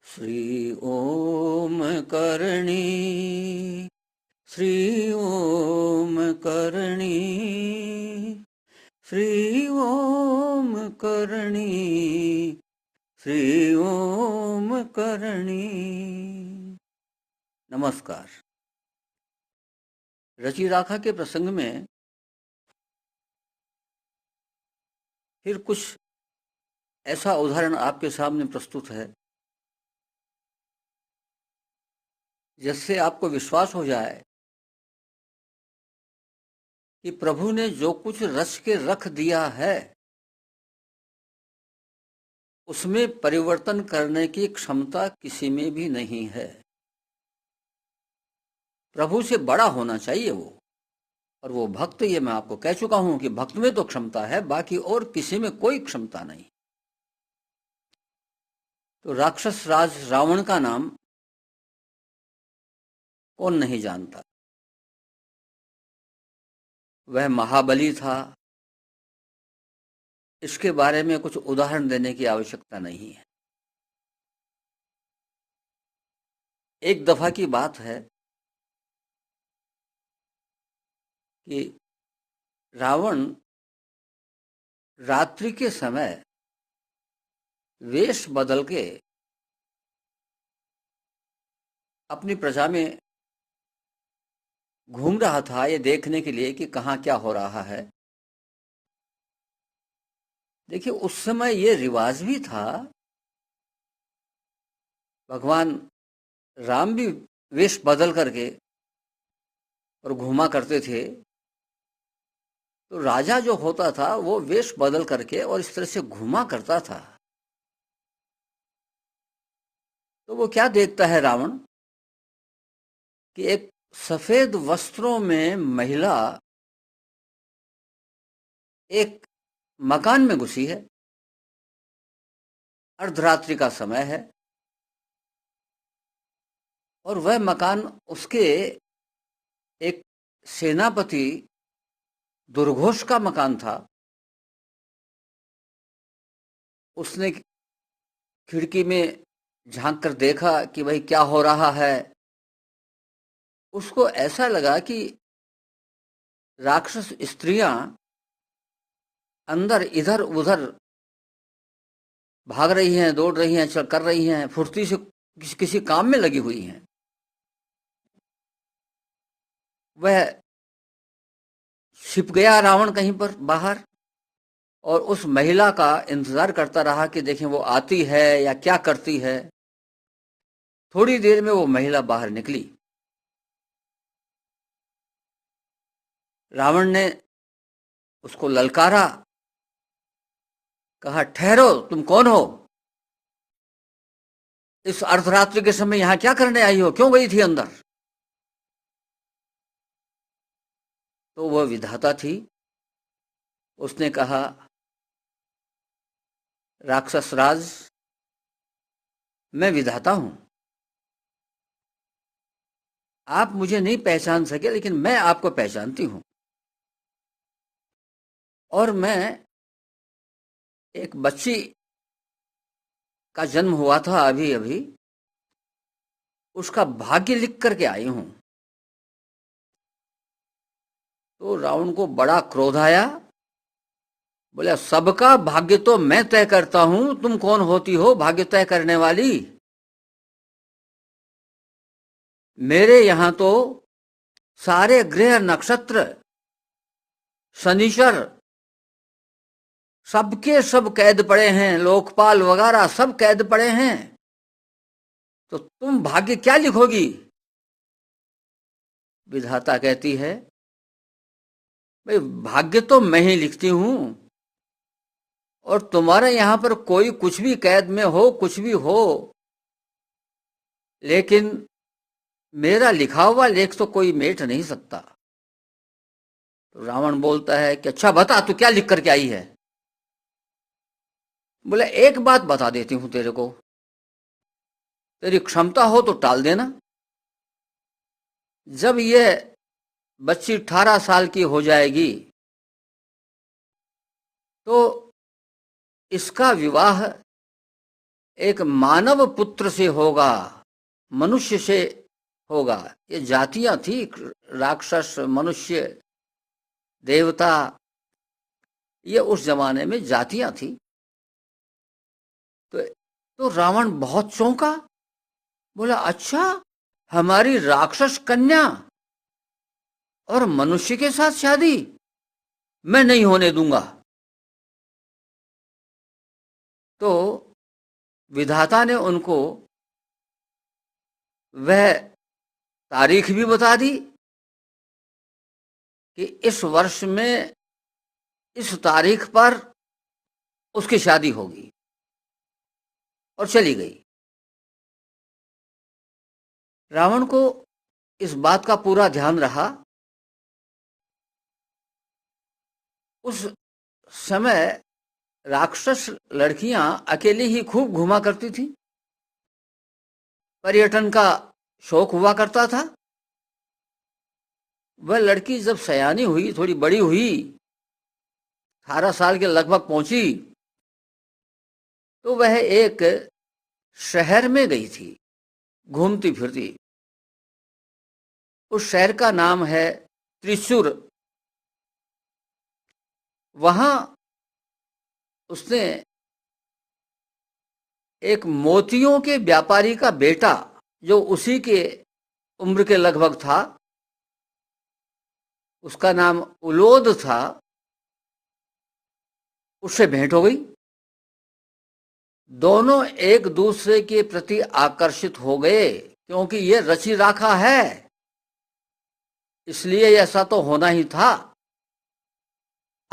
श्री ओम करणी, श्री ओम करणी, श्री ओम करणी, श्री ओम करणी। नमस्कार। रची राखा के प्रसंग में फिर कुछ ऐसा उदाहरण आपके सामने प्रस्तुत है जिससे आपको विश्वास हो जाए कि प्रभु ने जो कुछ रच के रख दिया है उसमें परिवर्तन करने की क्षमता किसी में भी नहीं है। प्रभु से बड़ा होना चाहिए वो, और वो भक्त, ये मैं आपको कह चुका हूं कि भक्त में तो क्षमता है, बाकी और किसी में कोई क्षमता नहीं। तो राक्षस राज रावण का नाम कौन नहीं जानता। वह महाबली था, इसके बारे में कुछ उदाहरण देने की आवश्यकता नहीं है। एक दफा की बात है कि रावण रात्रि के समय वेश बदल के अपनी प्रजा में घूम रहा था, ये देखने के लिए कि कहाँ क्या हो रहा है। देखिए, उस समय ये रिवाज भी था, भगवान राम भी वेश बदल करके और घूमा करते थे। तो राजा जो होता था वो वेश बदल करके और इस तरह से घूमा करता था। तो वो क्या देखता है रावण कि एक सफेद वस्त्रों में महिला एक मकान में घुसी है। अर्धरात्रि का समय है और वह मकान उसके एक सेनापति दुर्घोष का मकान था। उसने खिड़की में झांक कर देखा कि भाई क्या हो रहा है। उसको ऐसा लगा कि राक्षस स्त्रियां अंदर इधर उधर भाग रही हैं, दौड़ रही हैं, चल कर रही हैं, फुर्ती से किसी काम में लगी हुई हैं। वह छिप गया रावण कहीं पर बाहर और उस महिला का इंतजार करता रहा कि देखें वो आती है या क्या करती है। थोड़ी देर में वो महिला बाहर निकली। रावण ने उसको ललकारा, कहा, ठहरो, तुम कौन हो? इस अर्धरात्रि के समय यहां क्या करने आई हो? क्यों गई थी अंदर? तो वह विधाता थी। उसने कहा, राक्षस राज, मैं विधाता हूं। आप मुझे नहीं पहचान सके, लेकिन मैं आपको पहचानती हूं। और मैं एक बच्ची का जन्म हुआ था अभी अभी, उसका भाग्य लिख करके आई हूं। तो रावण को बड़ा क्रोध आया। बोले, सबका भाग्य तो मैं तय करता हूं, तुम कौन होती हो भाग्य तय करने वाली? मेरे यहां तो सारे ग्रह नक्षत्र शनिचर सबके सब कैद पड़े हैं, लोकपाल वगैरह सब कैद पड़े हैं। तो तुम भाग्य क्या लिखोगी? विधाता कहती है, भाई भाग्य तो मैं ही लिखती हूं, और तुम्हारे यहां पर कोई कुछ भी कैद में हो, कुछ भी हो, लेकिन मेरा लिखा हुआ लेख तो कोई मेट नहीं सकता। तो रावण बोलता है कि अच्छा बता, तू क्या लिख करके आई है? बोले, एक बात बता देती हूं तेरे को, तेरी क्षमता हो तो टाल देना। जब यह बच्ची 18 साल की हो जाएगी तो इसका विवाह एक मानव पुत्र से होगा, मनुष्य से होगा। ये जातियां थी, राक्षस, मनुष्य, देवता, ये उस जमाने में जातियां थी। तो रावण बहुत चौंका, बोला अच्छा, हमारी राक्षस कन्या और मनुष्य के साथ शादी मैं नहीं होने दूंगा। तो विधाता ने उनको वह तारीख भी बता दी कि इस वर्ष में इस तारीख पर उसकी शादी होगी, और चली गई। रावण को इस बात का पूरा ध्यान रहा। उस समय राक्षस लड़कियां अकेली ही खूब घूमा करती थी, पर्यटन का शौक हुआ करता था। वह लड़की जब सयानी हुई, थोड़ी बड़ी हुई, 18 साल के लगभग पहुंची, तो वह एक शहर में गई थी घूमती फिरती। उस शहर का नाम है त्रिशूर। वहां उसने एक मोतियों के व्यापारी का बेटा, जो उसी के उम्र के लगभग था, उसका नाम उलोद था, उससे भेंट हो गई। दोनों एक दूसरे के प्रति आकर्षित हो गए, क्योंकि ये रची राखा है, इसलिए ऐसा तो होना ही था।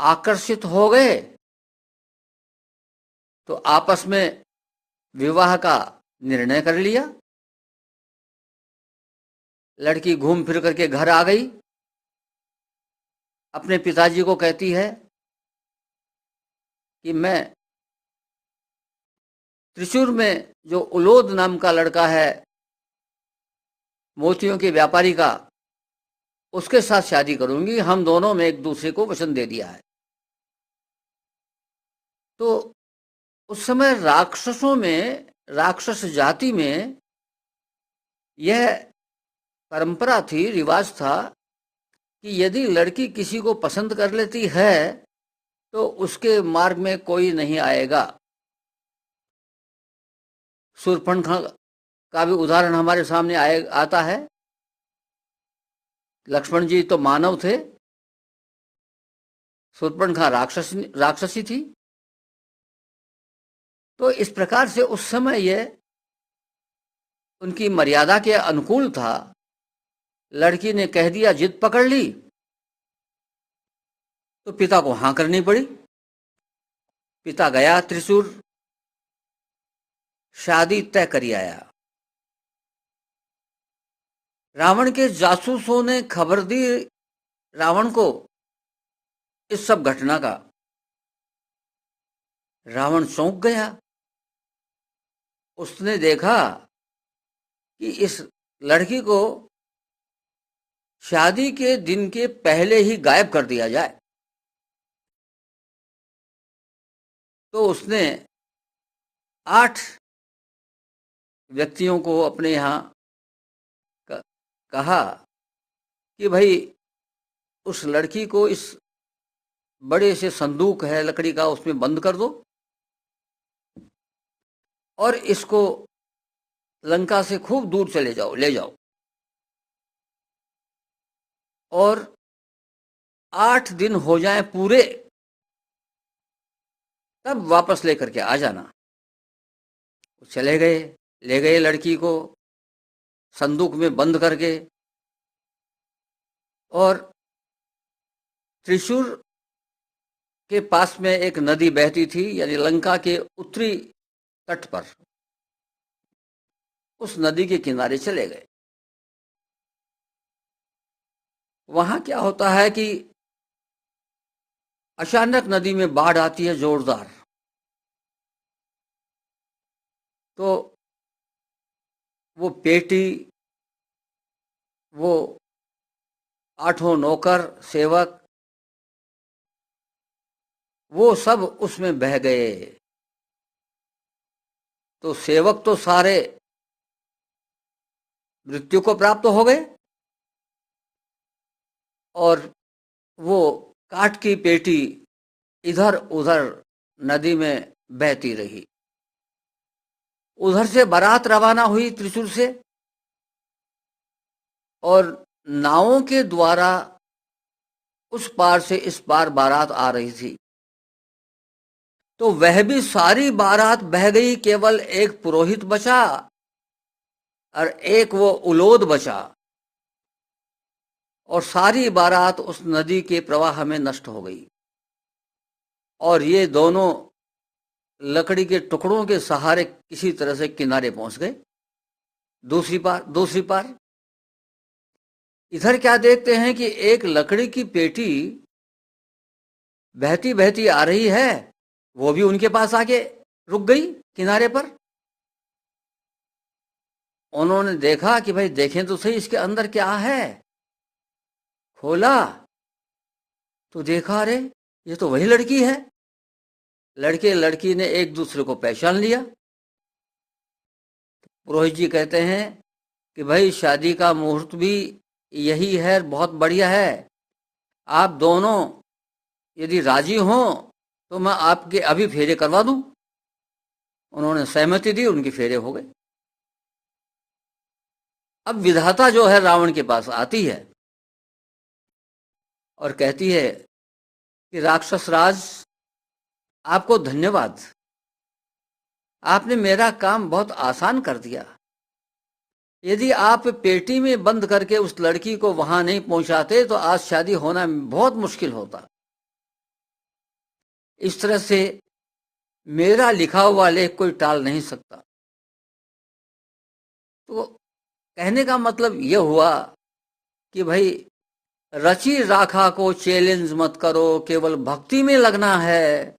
आकर्षित हो गए तो आपस में विवाह का निर्णय कर लिया। लड़की घूम फिर करके घर आ गई, अपने पिताजी को कहती है कि मैं त्रिशूर में जो उलोद नाम का लड़का है, मोतियों के व्यापारी का, उसके साथ शादी करूंगी। हम दोनों में एक दूसरे को वचन दे दिया है। तो उस समय राक्षसों में, राक्षस जाति में यह परंपरा थी, रिवाज था कि यदि लड़की किसी को पसंद कर लेती है तो उसके मार्ग में कोई नहीं आएगा। शूर्पणखा का भी उदाहरण हमारे सामने आता है। लक्ष्मण जी तो मानव थे, शूर्पणखा राक्षसी थी। तो इस प्रकार से उस समय यह उनकी मर्यादा के अनुकूल था। लड़की ने कह दिया, जिद पकड़ ली, तो पिता को हां करनी पड़ी। पिता गया त्रिशूर, शादी तय करी आया। रावण के जासूसों ने खबर दी रावण को इस सब घटना का। रावण चौंक गया। उसने देखा कि इस लड़की को शादी के दिन के पहले ही गायब कर दिया जाए। तो उसने 8 व्यक्तियों को अपने यहाँ कहा कि भाई उस लड़की को इस बड़े से संदूक है लकड़ी का, उसमें बंद कर दो, और इसको लंका से खूब दूर चले जाओ, ले जाओ, और 8 दिन हो जाएं पूरे, तब वापस लेकर के आ जाना। चले गए, ले गए लड़की को संदूक में बंद करके, और त्रिशूर के पास में एक नदी बहती थी, यानी लंका के उत्तरी तट पर, उस नदी के किनारे चले गए। वहां क्या होता है कि अचानक नदी में बाढ़ आती है जोरदार। तो वो पेटी, वो 8 नौकर सेवक, वो सब उसमें बह गए। तो सेवक तो सारे मृत्यु को प्राप्त हो गए और वो काठ की पेटी इधर उधर नदी में बहती रही। उधर से बारात रवाना हुई त्रिशूल से और नावों के द्वारा उस पार से इस पार बारात आ रही थी, तो वह भी सारी बारात बह गई, केवल एक पुरोहित बचा और एक वो उलोद बचा और सारी बारात उस नदी के प्रवाह में नष्ट हो गई। और ये दोनों लकड़ी के टुकड़ों के सहारे किसी तरह से किनारे पहुंच गए, दूसरी पार। इधर क्या देखते हैं कि एक लकड़ी की पेटी बहती बहती आ रही है, वो भी उनके पास आके रुक गई किनारे पर। उन्होंने देखा कि भाई देखें तो सही इसके अंदर क्या है। खोला तो देखा, अरे ये तो वही लड़की है। लड़के लड़की ने एक दूसरे को पहचान लिया। पुरोहित जी कहते हैं कि भाई शादी का मुहूर्त भी यही है, बहुत बढ़िया है। आप दोनों यदि राजी हों तो मैं आपके अभी फेरे करवा दूं। उन्होंने सहमति दी, उनके फेरे हो गए। अब विधाता जो है रावण के पास आती है और कहती है कि राक्षस राज, आपको धन्यवाद, आपने मेरा काम बहुत आसान कर दिया। यदि आप पेटी में बंद करके उस लड़की को वहां नहीं पहुंचाते तो आज शादी होना बहुत मुश्किल होता। इस तरह से मेरा लिखा हुआ लेख कोई टाल नहीं सकता। तो कहने का मतलब यह हुआ कि भाई रची राखा को चैलेंज मत करो, केवल भक्ति में लगना है।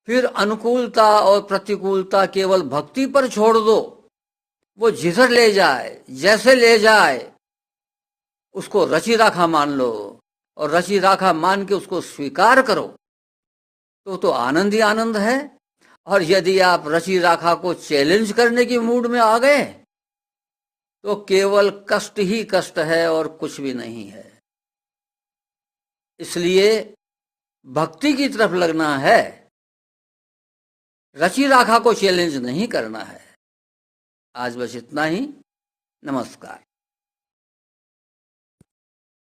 फिर अनुकूलता और प्रतिकूलता केवल भक्ति पर छोड़ दो। वो जिधर ले जाए, जैसे ले जाए, उसको रची राखा मान लो और रची राखा मान के उसको स्वीकार करो तो आनंद ही आनंद है। और यदि आप रची राखा को चैलेंज करने की मूड में आ गए तो केवल कष्ट ही कष्ट है और कुछ भी नहीं है। इसलिए भक्ति की तरफ लगना है, रची राखा को चैलेंज नहीं करना है। आज बस इतना ही। नमस्कार।